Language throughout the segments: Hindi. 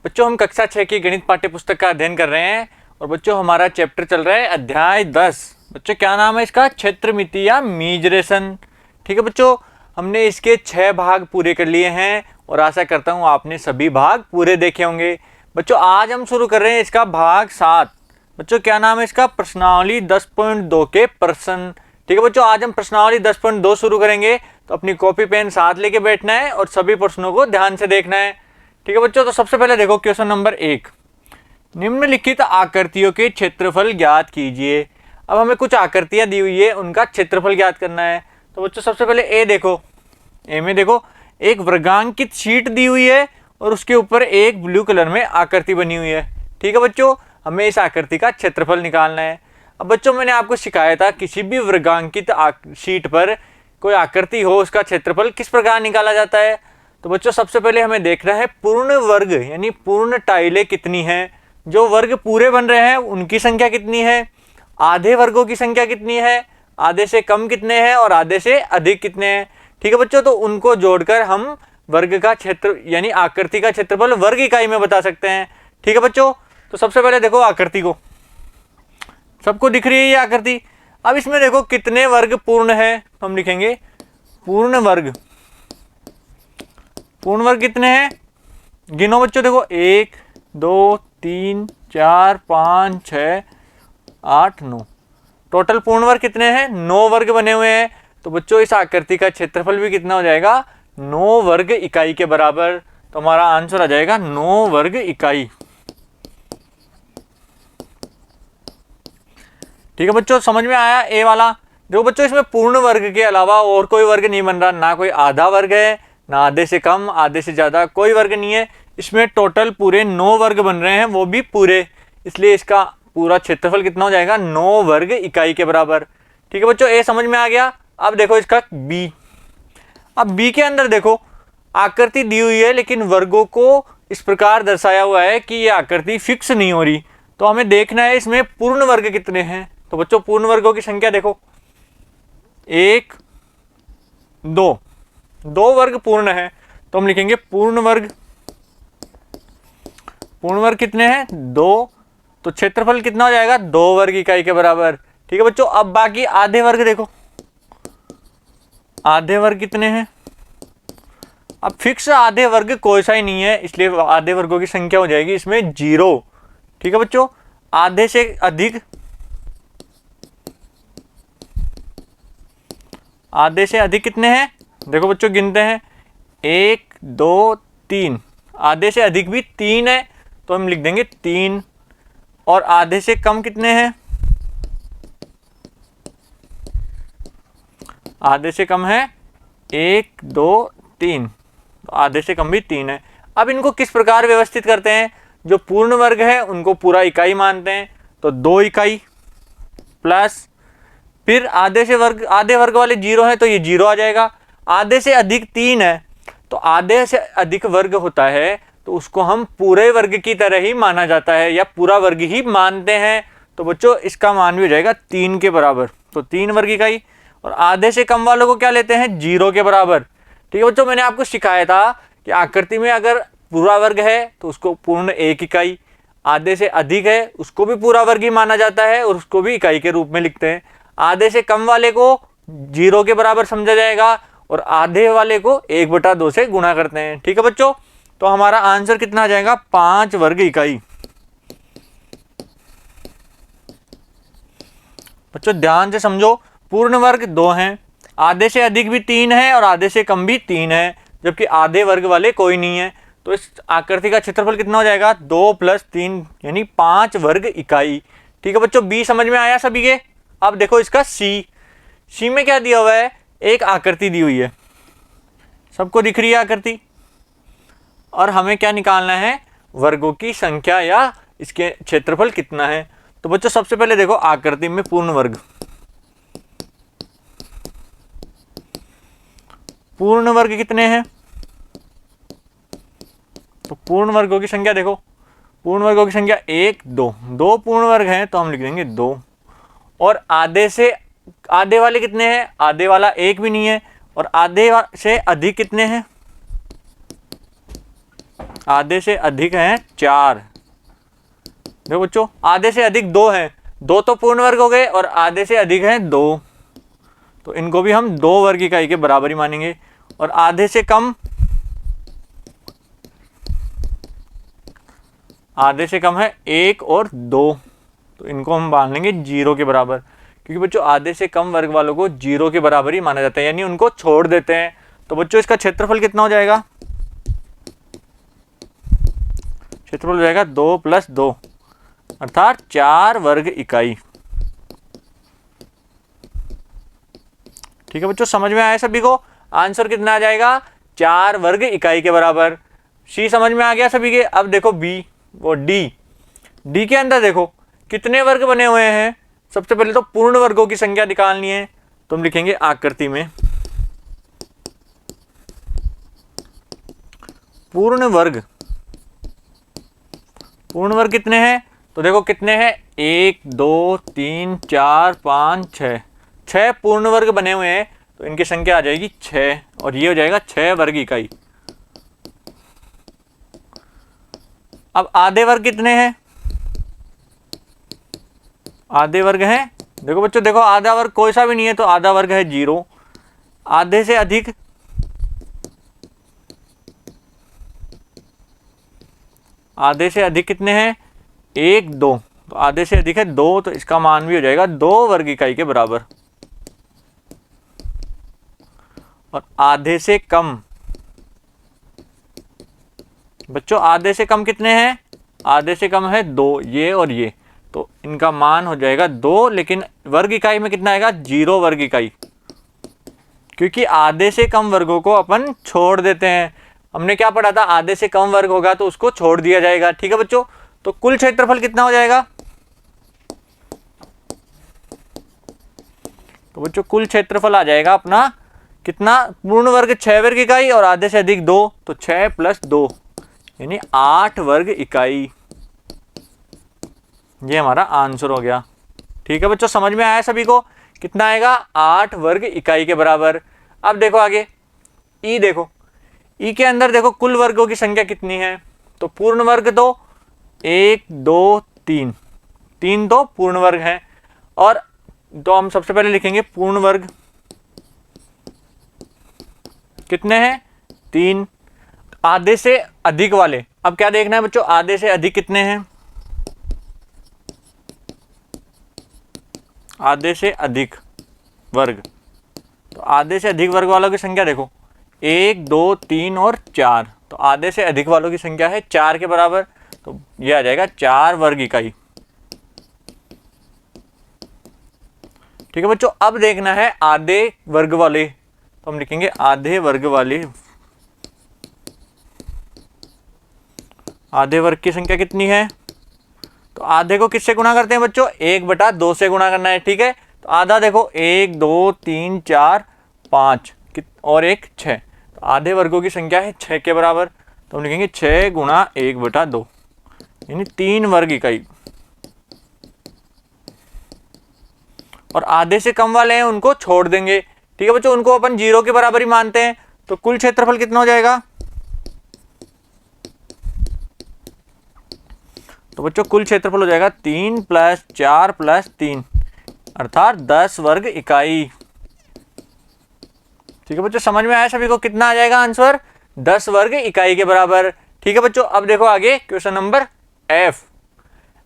बच्चों हम कक्षा 6 की गणित पाठ्य पुस्तक का अध्ययन कर रहे हैं और बच्चों हमारा चैप्टर चल रहा है अध्याय 10। बच्चों क्या नाम है इसका? क्षेत्रमिति या मीजरेशन। ठीक है बच्चों, हमने इसके 6 भाग पूरे कर लिए हैं और आशा करता हूँ आपने सभी भाग पूरे देखे होंगे। बच्चों आज हम शुरू कर रहे हैं इसका भाग 7। बच्चों क्या नाम है इसका? प्रश्नावली 10.2 के प्रश्न। ठीक है बच्चों, आज हम प्रश्नावली 10.2 शुरू करेंगे, तो अपनी कॉपी पेन साथ लेके बैठना है और सभी प्रश्नों को ध्यान से देखना है। ठीक है बच्चों, तो सबसे पहले देखो क्वेश्चन नंबर 1, निम्नलिखित आकृतियों के क्षेत्रफल ज्ञात कीजिए। अब हमें कुछ आकृतियां दी हुई है, उनका क्षेत्रफल ज्ञात करना है। तो बच्चों सबसे पहले ए देखो, ए में देखो एक वर्गांकित शीट दी हुई है और उसके ऊपर एक ब्लू कलर में आकृति बनी हुई है। ठीक है बच्चों, हमें इस आकृति का क्षेत्रफल निकालना है। अब बच्चों मैंने आपको सिखाया था किसी भी वर्गांकित शीट पर कोई आकृति हो उसका क्षेत्रफल किस प्रकार निकाला जाता है। तो बच्चों सबसे पहले हमें देखना है पूर्ण वर्ग यानी पूर्ण टाइलें कितनी हैं, जो वर्ग पूरे बन रहे हैं उनकी संख्या कितनी है, आधे वर्गों की संख्या कितनी है, आधे से कम कितने हैं और आधे से अधिक कितने हैं। ठीक है बच्चों, तो उनको जोड़कर हम वर्ग का क्षेत्र यानी आकृति का क्षेत्रफल वर्ग इकाई में बता सकते हैं। ठीक है बच्चों, तो सबसे पहले देखो आकृति को, सबको दिख रही है ये आकृति। अब इसमें देखो कितने वर्ग पूर्ण है, हम लिखेंगे पूर्ण वर्ग। पूर्ण वर्ग कितने हैं गिनो बच्चों, देखो 1 2 3 4 5 6 8 9, टोटल पूर्ण वर्ग कितने हैं? 9 वर्ग बने हुए हैं। तो बच्चों इस आकृति का क्षेत्रफल भी कितना हो जाएगा? 9 वर्ग इकाई के बराबर। तो हमारा आंसर आ जाएगा 9 वर्ग इकाई। ठीक है बच्चों, समझ में आया ए वाला? देखो बच्चों इसमें पूर्ण वर्ग के अलावा और कोई वर्ग नहीं बन रहा, ना कोई आधा वर्ग है, ना आधे से कम आधे से ज्यादा, कोई वर्ग नहीं है। इसमें टोटल पूरे 9 वर्ग बन रहे हैं, वो भी पूरे, इसलिए इसका पूरा क्षेत्रफल कितना हो जाएगा? 9 वर्ग इकाई के बराबर। ठीक है बच्चों, ए समझ में आ गया। अब देखो इसका बी। अब बी के अंदर देखो आकृति दी हुई है लेकिन वर्गों को इस प्रकार दर्शाया हुआ है कि ये आकृति फिक्स नहीं हो रही। तो हमें देखना है इसमें पूर्ण वर्ग कितने हैं। तो बच्चों पूर्ण वर्गों की संख्या देखो 1 2, 2 वर्ग पूर्ण है, तो हम लिखेंगे पूर्ण वर्ग। पूर्ण वर्ग कितने हैं? 2, तो क्षेत्रफल कितना हो जाएगा? 2 वर्ग इकाई के बराबर। ठीक है बच्चों, अब बाकी आधे वर्ग देखो, आधे वर्ग कितने हैं? अब फिक्स आधे वर्ग कोई सा ही नहीं है, इसलिए आधे वर्गों की संख्या हो जाएगी इसमें 0। ठीक है बच्चों, आधे से अधिक, आधे से अधिक कितने हैं? देखो बच्चों गिनते हैं 1 2 3, आधे से अधिक भी 3 है, तो हम लिख देंगे 3। और आधे से कम कितने हैं? आधे से कम है 1 2 3, तो आधे से कम भी 3 है। अब इनको किस प्रकार व्यवस्थित करते हैं? जो पूर्ण वर्ग है उनको पूरा इकाई मानते हैं, तो 2 इकाई प्लस, फिर आधे से वर्ग, आधे वर्ग वाले 0 है तो ये 0 आ जाएगा। आधे से अधिक 3 है, तो आधे से अधिक वर्ग होता है तो उसको हम पूरे वर्ग की तरह ही माना जाता है या पूरा वर्ग ही मानते हैं। तो बच्चों इसका मान भी हो जाएगा 3 के बराबर, तो 3 वर्ग इकाई। और आधे से कम वालों को क्या लेते हैं? 0 के बराबर। ठीक है बच्चों, मैंने आपको सिखाया था कि आकृति में अगर पूरा वर्ग है तो उसको पूर्ण 1 इकाई, आधे से अधिक है उसको भी पूरा वर्ग ही माना जाता है और उसको भी इकाई के रूप में लिखते हैं। आधे से कम वाले को 0 के बराबर समझा जाएगा और आधे वाले को 1/2 से गुणा करते हैं। ठीक है बच्चों, तो हमारा आंसर कितना आ जाएगा? 5 वर्ग इकाई। बच्चों ध्यान से समझो, पूर्ण वर्ग 2 हैं, आधे से अधिक भी 3 है और आधे से कम भी 3 है, जबकि आधे वर्ग वाले कोई नहीं है। तो इस आकृति का क्षेत्रफल कितना हो जाएगा? 2 + 3 यानी 5 वर्ग इकाई। ठीक है बच्चों, बी समझ में आया सभी के? अब देखो इसका सी। सी में क्या दिया हुआ है? एक आकृति दी हुई है, सबको दिख रही है आकृति, और हमें क्या निकालना है? वर्गों की संख्या या इसके क्षेत्रफल कितना है। तो बच्चों सबसे पहले देखो आकृति में पूर्ण वर्ग, पूर्ण वर्ग कितने हैं? तो पूर्ण वर्गों की संख्या देखो, पूर्ण वर्गों की संख्या 1 2, 2 पूर्ण वर्ग हैं तो हम लिख देंगे 2। और आधे से आधे वाले कितने हैं? आधे वाला 1 भी नहीं है। और आधे से अधिक कितने हैं? आधे से अधिक हैं 4। देखो बच्चों, आधे से अधिक 2 हैं, 2 तो पूर्ण वर्ग हो गए और आधे से अधिक हैं 2, तो इनको भी हम 2 वर्ग इकाई के बराबर ही मानेंगे। और आधे से कम, आधे से कम है 1 और 2, तो इनको हम मान लेंगे 0 के बराबर, क्योंकि बच्चों आधे से कम वर्ग वालों को 0 के बराबर ही माना जाता है, यानी उनको छोड़ देते हैं। तो बच्चों इसका क्षेत्रफल कितना हो जाएगा? क्षेत्रफल हो जाएगा 2 + 2 अर्थात 4 वर्ग इकाई। ठीक है बच्चों, समझ में आया सभी को? आंसर कितना आ जाएगा? 4 वर्ग इकाई के बराबर। सी समझ में आ गया सभी के? अब देखो बी वो डी के अंदर देखो कितने वर्ग बने हुए हैं। सबसे पहले तो पूर्ण वर्गों की संख्या निकालनी है, तो हम लिखेंगे आकृति में पूर्ण वर्ग। पूर्ण वर्ग कितने हैं? तो देखो कितने हैं, 1 2 3 4 5 6, 6 पूर्ण वर्ग बने हुए हैं, तो इनकी संख्या आ जाएगी 6 और ये हो जाएगा 6 वर्ग इकाई। अब आधे वर्ग कितने हैं? आधे वर्ग हैं, देखो बच्चों, देखो आधा वर्ग कोई सा भी नहीं है, तो आधा वर्ग है 0। आधे से अधिक, आधे से अधिक कितने हैं? 1 2, तो आधे से अधिक है 2, तो इसका मान भी हो जाएगा 2 वर्ग इकाई के बराबर। और आधे से कम, बच्चों आधे से कम कितने हैं? आधे से कम है 2, ये और ये, तो इनका मान हो जाएगा 2, लेकिन वर्ग इकाई में कितना आएगा? 0 वर्ग इकाई, क्योंकि आधे से कम वर्गों को अपन छोड़ देते हैं। हमने क्या पढ़ा था? आधे से कम वर्ग होगा तो उसको छोड़ दिया जाएगा। ठीक है बच्चों, तो कुल क्षेत्रफल कितना हो जाएगा? तो बच्चों कुल क्षेत्रफल आ जाएगा अपना कितना? पूर्ण वर्ग 6 वर्ग इकाई और आधे से अधिक 2, तो 6 + 2 यानी 8 वर्ग इकाई। ये हमारा आंसर हो गया। ठीक है बच्चों, समझ में आया सभी को? कितना आएगा? 8 वर्ग इकाई के बराबर। अब देखो आगे ई, देखो ई के अंदर देखो कुल वर्गों की संख्या कितनी है? तो पूर्ण वर्ग तो 1 2 3, 3 तो पूर्ण वर्ग है, और तो हम सबसे पहले लिखेंगे पूर्ण वर्ग कितने हैं? 3। आधे से अधिक वाले, अब क्या देखना है बच्चों? आधे से अधिक कितने हैं? आधे से अधिक वर्ग, तो आधे से अधिक वर्ग वालों की संख्या देखो 1 2 3 और 4, तो आधे से अधिक वालों की संख्या है 4 के बराबर, तो ये आ जाएगा 4 वर्ग इकाई। ठीक है बच्चों, अब देखना है आधे वर्ग वाले, तो हम लिखेंगे आधे वर्ग वाले। आधे वर्ग की संख्या कितनी है? तो आधे को किससे गुणा करते हैं बच्चों? 1/2 से गुणा करना है। ठीक है, तो आधा देखो 1 2 3 4 5 और 1 6, तो आधे वर्गों की संख्या है 6 के बराबर, तो हम लिखेंगे 6 × 1/2 यानी 3 वर्ग इकाई। और आधे से कम वाले हैं उनको छोड़ देंगे। ठीक है बच्चों, उनको अपन 0 के बराबर ही मानते हैं। तो कुल क्षेत्रफल कितना हो जाएगा? तो बच्चों कुल क्षेत्रफल हो जाएगा 3 + 4 + 3 अर्थात 10 वर्ग इकाई। ठीक है बच्चों, समझ में आया सभी को? कितना आ जाएगा आंसर? 10 वर्ग इकाई के बराबर। ठीक है बच्चों, अब देखो आगे क्वेश्चन नंबर एफ।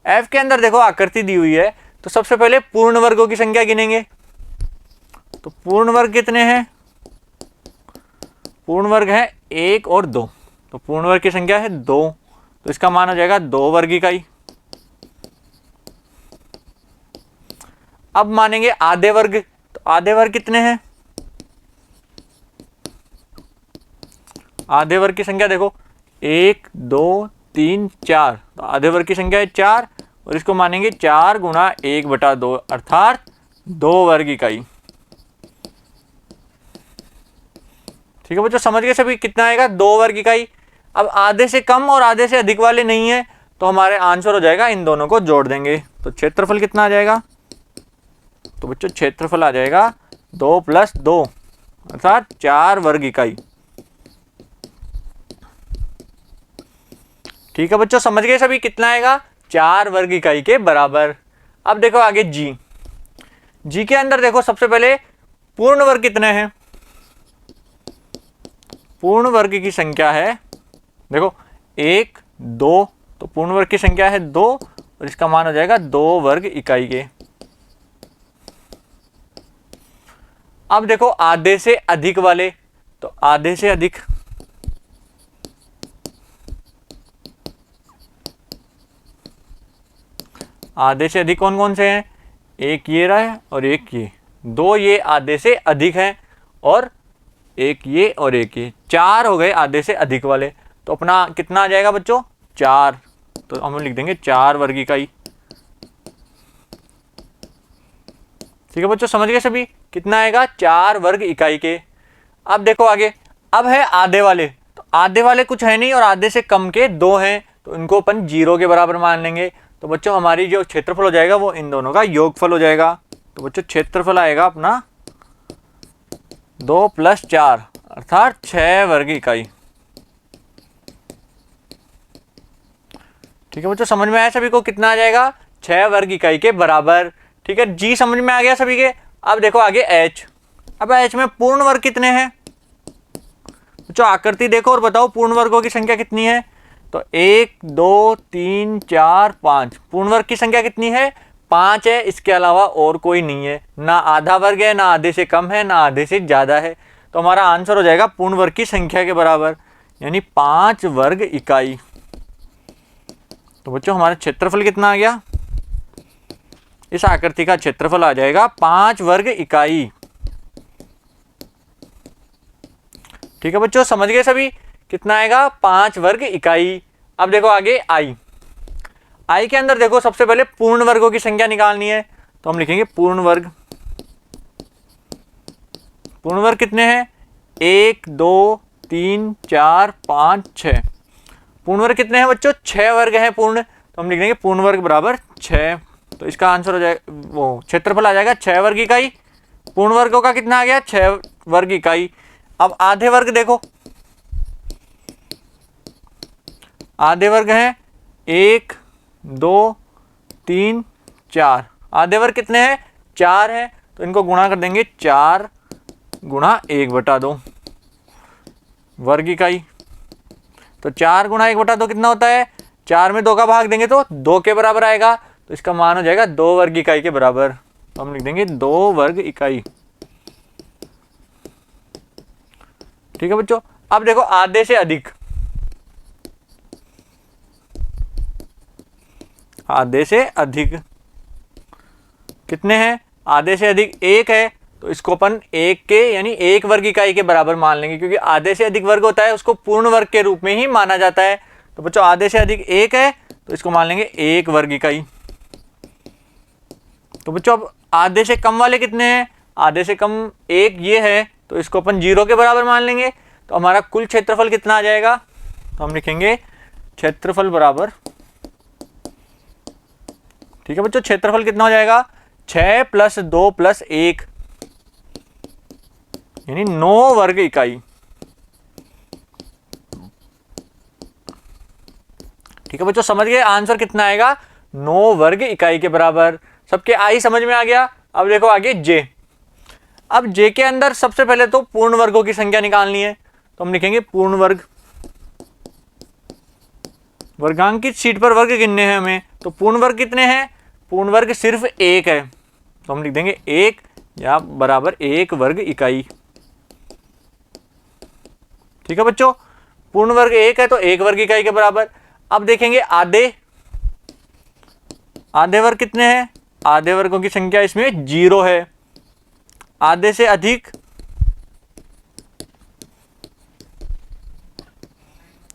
एफ के अंदर देखो आकृति दी हुई है, तो सबसे पहले पूर्ण वर्गों की संख्या गिनेंगे। तो पूर्ण वर्ग कितने हैं? पूर्ण वर्ग है 1 और 2, तो पूर्ण वर्ग की संख्या है 2, तो इसका मान हो जाएगा 2 वर्ग इकाई। अब मानेंगे आधे वर्ग, तो आधे वर्ग कितने हैं? आधे वर्ग की संख्या देखो 1 2 3 4, तो आधे वर्ग की संख्या है 4, और इसको मानेंगे 4 × 1/2 अर्थात 2 वर्ग इकाई। ठीक है बच्चों, समझ गए सभी? कितना आएगा? 2 वर्ग इकाई। अब आधे से कम और आधे से अधिक वाले नहीं है, तो हमारे आंसर हो जाएगा, इन दोनों को जोड़ देंगे। तो क्षेत्रफल कितना आ जाएगा? तो बच्चों क्षेत्रफल आ जाएगा 2 + 2 अर्थात 4 वर्ग इकाई। ठीक है बच्चों, समझ गए सभी कितना आएगा, 4 वर्ग इकाई के बराबर। अब देखो आगे जी। जी के अंदर देखो सबसे पहले पूर्ण वर्ग कितने हैं, पूर्ण वर्ग की संख्या है देखो 1 2, तो पूर्ण वर्ग की संख्या है 2 और इसका मान हो जाएगा 2 वर्ग इकाई के। अब देखो आधे से अधिक वाले, तो आधे से अधिक, आधे से अधिक कौन कौन से हैं, एक ये रहा है और एक ये, दो ये आधे से अधिक हैं और एक ये और एक ये, 4 हो गए आधे से अधिक वाले। तो अपना कितना आ जाएगा बच्चों, 4, तो हम लिख देंगे 4 वर्ग इकाई। ठीक है बच्चों, समझ गए सभी कितना आएगा, 4 वर्ग इकाई के। अब देखो आगे, अब है आधे वाले, तो आधे वाले कुछ है नहीं और आधे से कम के 2 हैं, तो इनको अपन 0 के बराबर मान लेंगे। तो बच्चों हमारी जो क्षेत्रफल हो जाएगा वो इन दोनों का योगफल हो जाएगा। तो बच्चों क्षेत्रफल आएगा अपना 2 + 4 अर्थात 6 वर्ग इकाई। ठीक है बच्चों, समझ में आया सभी को कितना आ जाएगा, 6 वर्ग इकाई के बराबर। ठीक है, जी समझ में आ गया सभी के। अब देखो आगे एच। अब एच में पूर्ण वर्ग कितने हैं बच्चों, आकृति देखो और बताओ पूर्ण वर्गों की संख्या कितनी है। तो 1 2 3 4 5, पूर्ण वर्ग की संख्या कितनी है, 5 है, इसके अलावा और कोई नहीं है, ना आधा वर्ग है, ना आधे से कम है, ना आधे से ज़्यादा है। तो हमारा आंसर हो जाएगा पूर्ण वर्ग की संख्या के बराबर, यानी 5 वर्ग इकाई। तो बच्चों हमारा क्षेत्रफल कितना आ गया, इस आकृति का क्षेत्रफल आ जाएगा 5 वर्ग इकाई। ठीक है बच्चों, समझ गए सभी कितना आएगा, 5 वर्ग इकाई। अब देखो आगे आई। आई के अंदर देखो सबसे पहले पूर्ण वर्गों की संख्या निकालनी है, तो हम लिखेंगे पूर्ण वर्ग। पूर्ण वर्ग कितने हैं, 1 2 3 4 5 6। पूर्ण वर्ग कितने हैं बच्चों, 6 वर्ग हैं पूर्ण, तो हम लिख देंगे पूर्ण वर्ग बराबर 6। तो इसका आंसर हो जाएगा, वो क्षेत्रफल आ जाएगा 6 वर्ग इकाई। पूर्ण वर्गों का कितना आ गया, 6 वर्ग इकाई। अब आधे वर्ग देखो, आधे वर्ग हैं 1 2 3 4, आधे वर्ग कितने हैं, 4 है, तो इनको गुणा कर देंगे, 4 गुणा 1/2 वर्ग इकाई। तो 4 गुणा 1/2 कितना होता है, 4 में 2 का भाग देंगे तो 2 के बराबर आएगा, तो इसका मान हो जाएगा 2 वर्ग इकाई के बराबर। तो हम लिख देंगे 2 वर्ग इकाई। ठीक है बच्चों, अब देखो आधे से अधिक, आधे से अधिक कितने हैं, आधे से अधिक 1 है, तो इसको अपन 1 के यानी 1 वर्ग इकाई के बराबर मान लेंगे, क्योंकि आधे से अधिक वर्ग होता है उसको पूर्ण वर्ग के रूप में ही माना जाता है। तो बच्चों आधे से अधिक 1 है, तो इसको मान लेंगे 1 वर्ग इकाई। तो बच्चों अब आधे से कम वाले कितने हैं, आधे से कम 1 ये है, तो इसको अपन 0 के बराबर मान लेंगे। तो हमारा कुल क्षेत्रफल कितना आ जाएगा, तो हम लिखेंगे क्षेत्रफल बराबर, ठीक है बच्चों, क्षेत्रफल कितना हो जाएगा, 6 + 2 + 1 यानी 9 वर्ग इकाई। ठीक है बच्चों, समझ गए आंसर कितना आएगा, 9 वर्ग इकाई के बराबर। सबके आई समझ में आ गया। अब देखो आगे जे। अब जे के अंदर सबसे पहले तो पूर्ण वर्गों की संख्या निकालनी है, तो हम लिखेंगे पूर्ण वर्ग। वर्गांकित शीट पर वर्ग गिनने हैं हमें, तो पूर्ण वर्ग कितने हैं, पूर्ण वर्ग सिर्फ 1 है, तो हम लिख देंगे 1 या बराबर 1 वर्ग इकाई। ठीक है बच्चों, पूर्ण वर्ग 1 है तो 1 वर्ग इकाई के बराबर। अब देखेंगे आधे, आधे वर्ग कितने हैं, आधे वर्गों की संख्या इसमें 0 है। आधे से अधिक,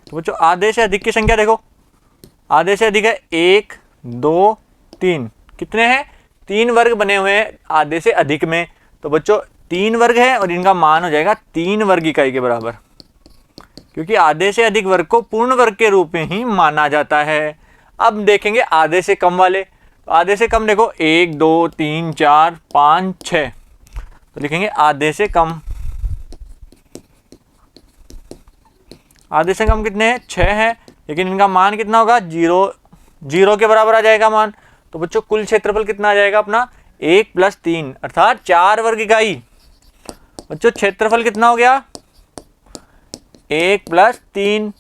तो बच्चों आधे से अधिक की संख्या देखो, आधे से अधिक है 1 2 3, कितने हैं, 3 वर्ग बने हुए हैं आधे से अधिक में। तो बच्चों 3 वर्ग है और इनका मान हो जाएगा 3 वर्ग इकाई के बराबर, क्योंकि आधे से अधिक वर्ग को पूर्ण वर्ग के रूप में ही माना जाता है। अब देखेंगे आधे से कम वाले, तो आधे से कम देखो 1 2 3 4 5 6, तो लिखेंगे आधे से कम। आधे से कम कितने हैं, 6 हैं, लेकिन इनका मान कितना होगा, 0 के बराबर आ जाएगा मान। तो बच्चों कुल क्षेत्रफल कितना आ जाएगा अपना, 1 + 3 अर्थात 4 वर्ग इकाई। बच्चों क्षेत्रफल कितना हो गया, 1 + 3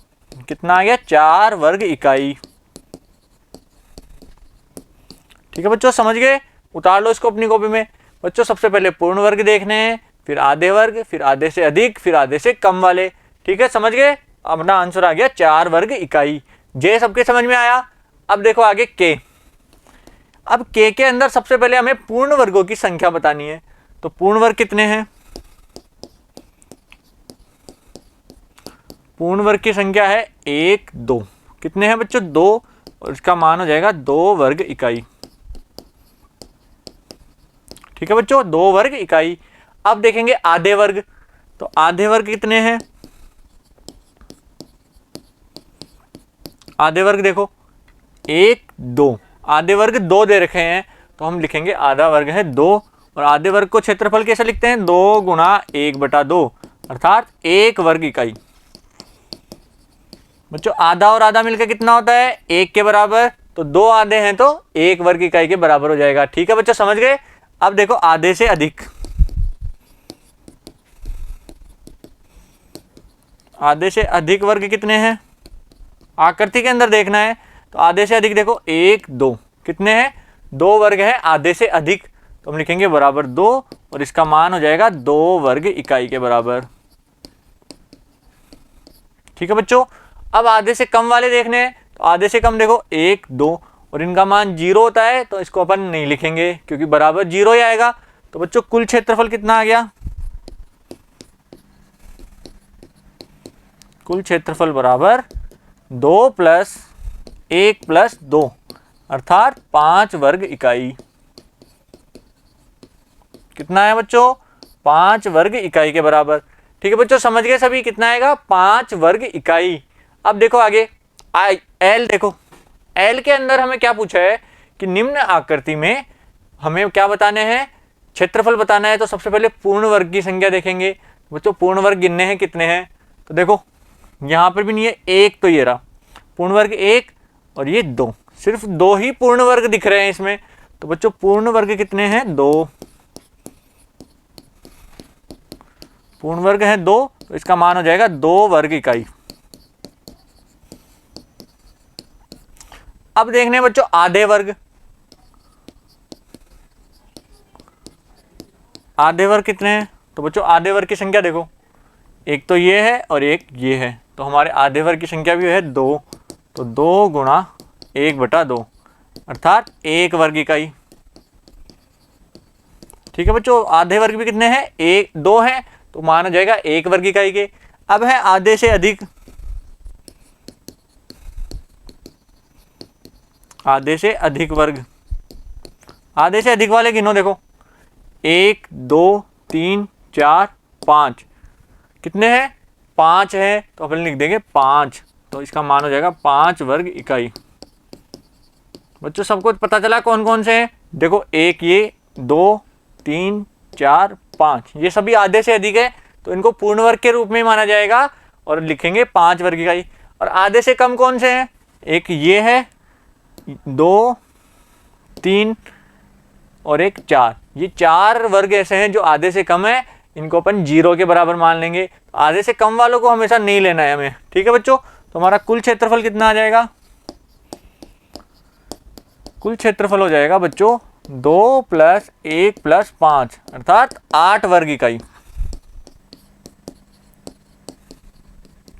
कितना आ गया, 4 वर्ग इकाई। ठीक है बच्चों, समझ गए, उतार लो इसको अपनी कॉपी में। बच्चों सबसे पहले पूर्ण वर्ग देखने हैं, फिर आधे वर्ग, फिर आधे से अधिक, फिर आधे से कम वाले। ठीक है, समझ गए, अपना आंसर आ गया 4 वर्ग इकाई। जे सबके समझ में आया। अब देखो आगे के। अब के अंदर सबसे पहले हमें पूर्ण वर्गों की संख्या बतानी है। तो पूर्ण वर्ग कितने हैं, पूर्ण वर्ग की संख्या है 1 2। कितने हैं बच्चों, 2, और इसका मान हो जाएगा 2 वर्ग इकाई। ठीक है बच्चों, 2 वर्ग इकाई। अब देखेंगे आधे वर्ग। तो आधे वर्ग कितने हैं, आधे वर्ग देखो 1 2, आधे वर्ग 2 दे रखे हैं, तो हम लिखेंगे आधा वर्ग है 2। और आधे वर्ग को क्षेत्रफल कैसे लिखते हैं, 2 × 1/2 अर्थात 1 वर्ग इकाई। बच्चों आधा और आधा मिलकर कितना होता है, 1 के बराबर। तो 2 आधे हैं तो 1 वर्ग इकाई के बराबर हो जाएगा। ठीक है बच्चों, समझ गए। अब देखो आधे से अधिक, आधे से अधिक वर्ग कितने हैं, आकृति के अंदर देखना है। तो आधे से अधिक देखो 1 2, कितने हैं, 2 वर्ग है आधे से अधिक। तो हम लिखेंगे बराबर 2, और इसका मान हो जाएगा 2 वर्ग इकाई के बराबर। ठीक है बच्चों, अब आधे से कम वाले देखने हैं। तो आधे से कम देखो 1 2, और इनका मान 0 होता है, तो इसको अपन नहीं लिखेंगे क्योंकि बराबर 0 ही आएगा। तो बच्चों कुल क्षेत्रफल कितना आ गया, कुल क्षेत्रफल बराबर 2 + 1 + 2 अर्थात 5 वर्ग इकाई। कितना है बच्चों, 5 वर्ग इकाई के बराबर। ठीक है बच्चों, समझ गए सभी, कितना आएगा, 5 वर्ग इकाई। अब देखो आगे एल। देखो एल के अंदर हमें क्या पूछा है कि निम्न आकृति में हमें क्या बताने हैं, क्षेत्रफल बताना है। तो सबसे पहले पूर्ण वर्ग की संख्या देखेंगे। बच्चों पूर्ण वर्ग गिनने हैं, कितने हैं, तो देखो यहां पर भी नहीं है, 1 तो ये रहा पूर्ण वर्ग 1, और ये 2, सिर्फ 2 ही पूर्ण वर्ग दिख रहे हैं इसमें। तो बच्चों पूर्ण वर्ग कितने हैं, 2, पूर्ण वर्ग है 2, तो इसका मान हो जाएगा 2 वर्ग इकाई। अब देखने हैं बच्चों आधे वर्ग। आधे वर्ग कितने हैं, तो बच्चों आधे वर्ग की संख्या देखो, एक तो ये है और एक ये है। तो हमारे आधे वर्ग की संख्या भी है 2। तो 2 × 1/2 अर्थात 1 वर्ग इकाई। ठीक है बच्चों, आधे वर्ग भी कितने हैं, 1 2 है, तो मान हो जाएगा 1 वर्ग इकाई के। अब है आधे से अधिक। आधे से अधिक वर्ग, आधे से अधिक वाले गिनो देखो, 1 2 3 4 5, कितने हैं, 5 है, तो अपन लिख देंगे 5। तो इसका मान हो जाएगा 5 वर्ग इकाई। बच्चों सबको पता चला कौन कौन से हैं, देखो 1 ये, 2 3 4 5, ये सभी आधे से अधिक है, तो इनको पूर्ण वर्ग के रूप में माना जाएगा और लिखेंगे 5 वर्ग इकाई। और आधे से कम कौन से हैं, एक ये है, 2 3 और एक 4, ये 4 वर्ग ऐसे हैं जो आधे से कम है, इनको अपन 0 के बराबर मान लेंगे। तो आधे से कम वालों को हमेशा नहीं लेना है हमें। ठीक है बच्चों, तो हमारा कुल क्षेत्रफल कितना आ जाएगा, कुल क्षेत्रफल हो जाएगा बच्चों 2 + 1 + 5 अर्थात 8 वर्ग इकाई।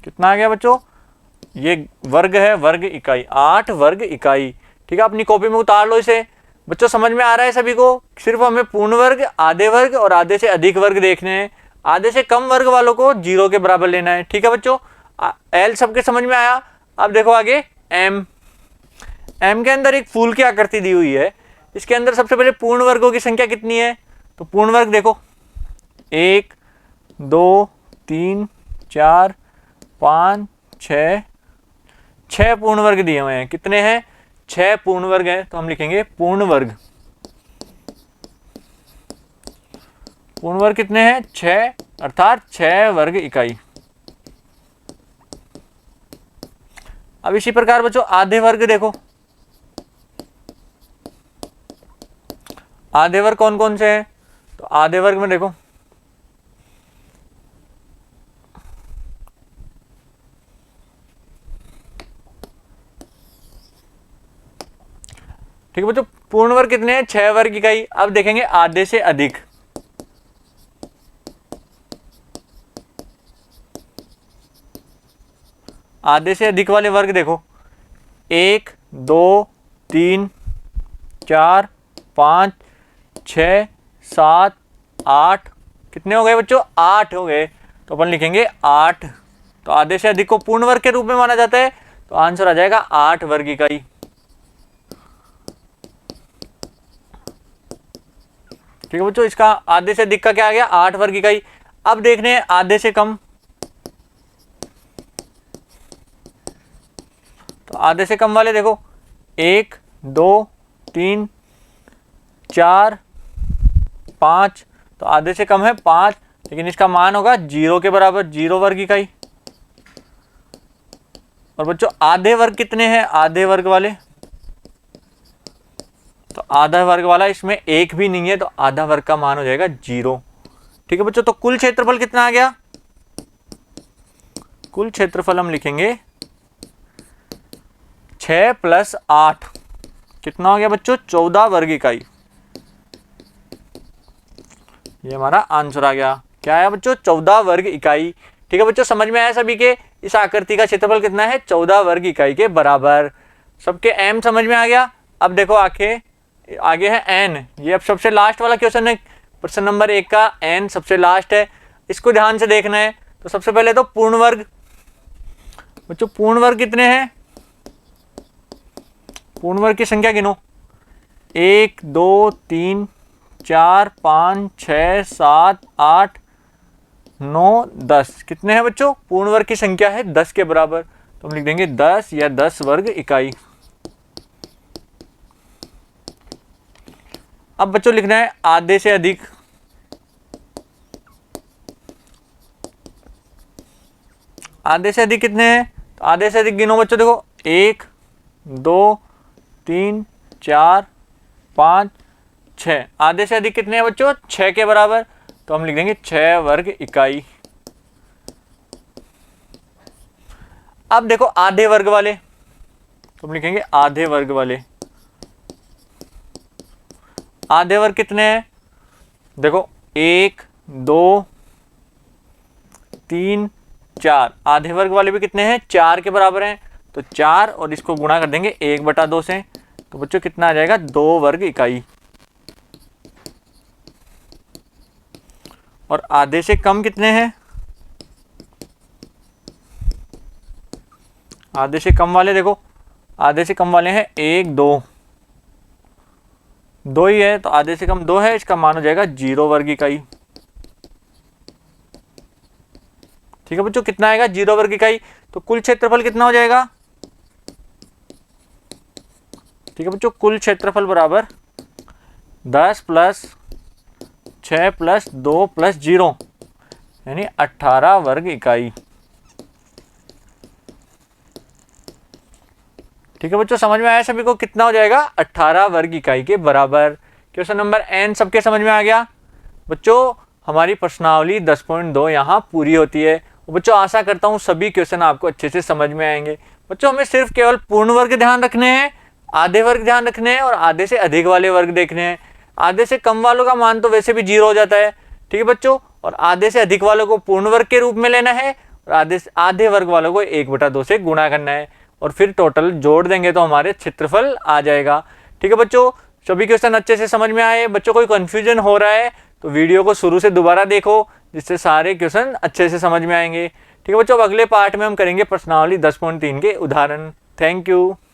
कितना आ गया बच्चों, ये वर्ग है, वर्ग इकाई, 8 वर्ग इकाई। ठीक है, अपनी कॉपी में उतार लो इसे। बच्चों समझ में आ रहा है सभी को, सिर्फ हमें पूर्ण वर्ग, आधे वर्ग और आधे से अधिक वर्ग देखने हैं। आधे से कम वर्ग वालों को 0 के बराबर लेना है। ठीक है बच्चों, एल सबके समझ में आया। अब देखो आगे एम। एम के अंदर एक फूल की आकृति दी हुई है, इसके अंदर सबसे पहले पूर्ण वर्गों की संख्या कितनी है, तो पूर्ण वर्ग देखो 1 2 3 4 5 6, 6 पूर्ण वर्ग दिए हुए हैं। कितने हैं, 6 पूर्ण वर्ग हैं, तो हम लिखेंगे पूर्ण वर्ग। पूर्ण वर्ग कितने हैं, 6 अर्थात 6 वर्ग इकाई। अब इसी प्रकार बच्चों आधे वर्ग देखो, आधे वर्ग कौन कौन से हैं? तो आधे वर्ग में देखो ठीक है बच्चों, पूर्ण वर्ग कितने हैं? 6 वर्ग इकाई। अब देखेंगे आधे से अधिक, आधे से अधिक वाले वर्ग देखो, 1 2 3 4 5 6 7 8, कितने हो गए बच्चों? 8 हो गए। तो अपन लिखेंगे 8। तो आधे से अधिक को पूर्ण वर्ग के रूप में माना जाता है, तो आंसर आ जाएगा 8 वर्ग इकाई। ठीक है बच्चों, इसका आधे से अधिक का क्या आ गया? 8 वर्ग इकाई। अब देखने हैं आधे से कम, तो आधे से कम वाले देखो, 1 2 3 4 5, तो आधे से कम है 5, लेकिन इसका मान होगा 0 के बराबर, 0 वर्ग इकाई। और बच्चों आधे वर्ग कितने हैं? आधे वर्ग वाले, तो आधा वर्ग वाला इसमें 1 भी नहीं है, तो आधा वर्ग का मान हो जाएगा 0। ठीक है बच्चों, तो कुल क्षेत्रफल कितना आ गया? कुल क्षेत्रफल हम लिखेंगे 6 + 8, कितना हो गया बच्चों? 14 वर्ग इकाई। ये हमारा आंसर आ गया। क्या आया बच्चों? 14 वर्ग इकाई। ठीक है बच्चों, समझ में आया सभी के? इस आकृति का क्षेत्रफल कितना है? 14 वर्ग इकाई के बराबर। सबके एम समझ में आ गया। अब देखो आगे है एन। ये अब सबसे लास्ट वाला क्वेश्चन है, प्रश्न नंबर 1 का एन सबसे लास्ट है, इसको ध्यान से देखना है। तो सबसे पहले तो पूर्ण वर्ग बच्चों, पूर्ण वर्ग कितने हैं? पूर्ण वर्ग की संख्या गिनो, 1 2 3 4 5 6 7 8 9 10, कितने हैं बच्चों? पूर्ण वर्ग की संख्या है 10 के बराबर, तो हम लिख देंगे 10 या 10 वर्ग इकाई। अब बच्चों लिखना है आधे से अधिक। आधे से अधिक कितने हैं? तो आधे से अधिक गिनो बच्चों, देखो 1 2 3 4 5 6, आधे से अधिक कितने हैं बच्चों? 6 के बराबर, तो हम लिख देंगे 6 वर्ग इकाई। अब देखो आधे वर्ग वाले, तो हम लिखेंगे आधे वर्ग वाले। आधे वर्ग कितने हैं? देखो 1 2 3 4, आधे वर्ग वाले भी कितने हैं? 4 के बराबर हैं, तो 4 और इसको गुणा कर देंगे 1/2 से, तो बच्चों कितना आ जाएगा? 2 वर्ग इकाई। और आधे से कम कितने हैं? आधे से कम वाले देखो, आधे से कम वाले हैं 1 2, 2 ही है, तो आधे से कम 2 है, इसका मान हो जाएगा 0 वर्ग इकाई। ठीक है बच्चों, कितना आएगा? 0 वर्ग इकाई। तो कुल क्षेत्रफल कितना हो जाएगा? ठीक है बच्चों, कुल क्षेत्रफल बराबर 10 + 6 + 2 + 0, यानी 18 वर्ग इकाई। ठीक है बच्चों, समझ में आया सभी को? कितना हो जाएगा? 18 वर्ग इकाई के बराबर। क्वेश्चन नंबर एन सबके समझ में आ गया। बच्चों हमारी प्रश्नावली 10.2 यहाँ पूरी होती है। बच्चों आशा करता हूँ सभी क्वेश्चन आपको अच्छे से समझ में आएंगे। बच्चों हमें सिर्फ केवल पूर्ण वर्ग ध्यान रखने हैं, आधे वर्ग ध्यान रखने हैं और आधे से अधिक वाले वर्ग देखने हैं। आधे से कम वालों का मान तो वैसे भी 0 हो जाता है। ठीक है बच्चों, और आधे से अधिक वालों को पूर्ण वर्ग के रूप में लेना है और आधे वर्ग वालों को 1/2 से गुणा करना है और फिर टोटल जोड़ देंगे तो हमारे क्षेत्रफल आ जाएगा। ठीक है बच्चों, सभी क्वेश्चन अच्छे से समझ में आए? बच्चों कोई कंफ्यूजन हो रहा है तो वीडियो को शुरू से दोबारा देखो, जिससे सारे क्वेश्चन अच्छे से समझ में आएंगे। ठीक है बच्चों, अब अगले पार्ट में हम करेंगे प्रश्नावली 10.3 के उदाहरण। Thank you.